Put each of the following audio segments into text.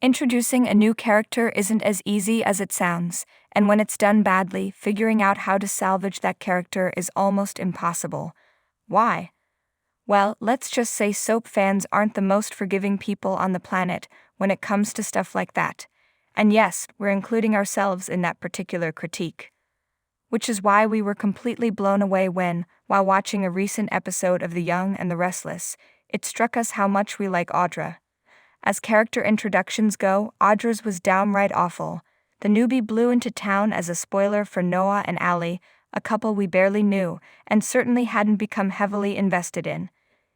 Introducing a new character isn't as easy as it sounds, and when it's done badly, figuring out how to salvage that character is almost impossible. Why? Well, let's just say soap fans aren't the most forgiving people on the planet when it comes to stuff like that. And yes, we're including ourselves in that particular critique. Which is why we were completely blown away when, while watching a recent episode of The Young and the Restless, it struck us how much we like Audra. As character introductions go, Audra's was downright awful. The newbie blew into town as a spoiler for Noah and Allie, a couple we barely knew, and certainly hadn't become heavily invested in.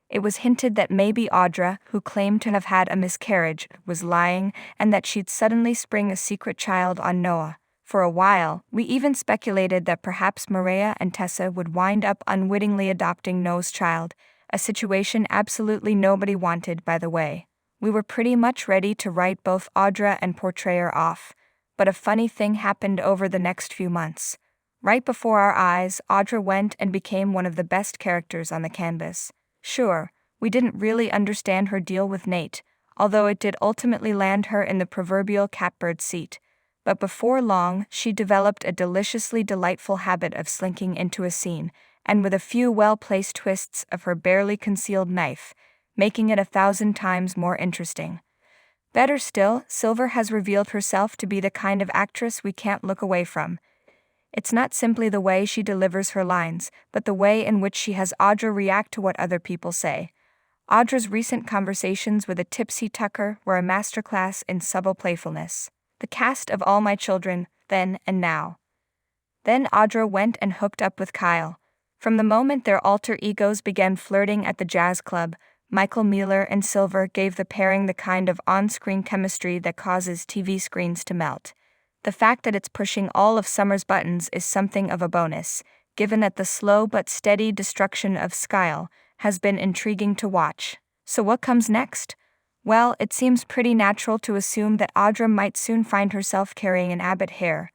It was hinted that maybe Audra, who claimed to have had a miscarriage, was lying, and that she'd suddenly spring a secret child on Noah. For a while, we even speculated that perhaps Maria and Tessa would wind up unwittingly adopting Noah's child, a situation absolutely nobody wanted, by the way. We were pretty much ready to write both Audra and Portrayer off, but a funny thing happened over the next few months. Right before our eyes, Audra went and became one of the best characters on the canvas. Sure, we didn't really understand her deal with Nate, although it did ultimately land her in the proverbial catbird seat. But before long, she developed a deliciously delightful habit of slinking into a scene, and with a few well-placed twists of her barely concealed knife, making it 1,000 times more interesting. Better still, Silver has revealed herself to be the kind of actress we can't look away from. It's not simply the way she delivers her lines, but the way in which she has Audra react to what other people say. Audra's recent conversations with a tipsy Tucker were a masterclass in subtle playfulness. The cast of All My Children, then and now. Then Audra went and hooked up with Kyle. From the moment their alter egos began flirting at the jazz club, Michael Mueller and Silver gave the pairing the kind of on-screen chemistry that causes TV screens to melt. The fact that it's pushing all of Summer's buttons is something of a bonus, given that the slow but steady destruction of Skyle has been intriguing to watch. So what comes next? Well, it seems pretty natural to assume that Audra might soon find herself carrying an Abbott hair.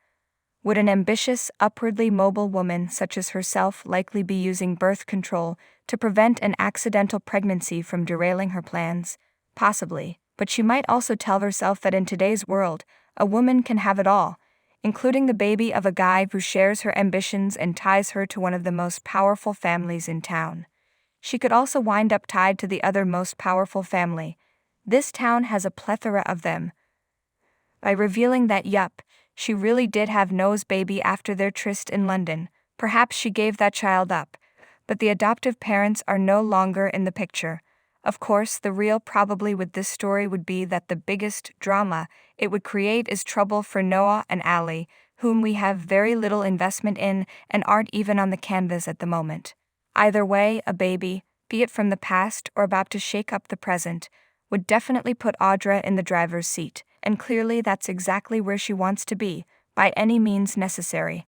Would an ambitious, upwardly mobile woman such as herself likely be using birth control to prevent an accidental pregnancy from derailing her plans? Possibly, but she might also tell herself that in today's world, a woman can have it all, including the baby of a guy who shares her ambitions and ties her to one of the most powerful families in town. She could also wind up tied to the other most powerful family. This town has a plethora of them. By revealing that she really did have Noah's baby after their tryst in London, perhaps she gave that child up, but the adoptive parents are no longer in the picture. Of course, the real probably with this story would be that the biggest drama it would create is trouble for Noah and Allie, whom we have very little investment in and aren't even on the canvas at the moment. Either way, a baby, be it from the past or about to shake up the present, would definitely put Audra in the driver's seat, and clearly that's exactly where she wants to be, by any means necessary.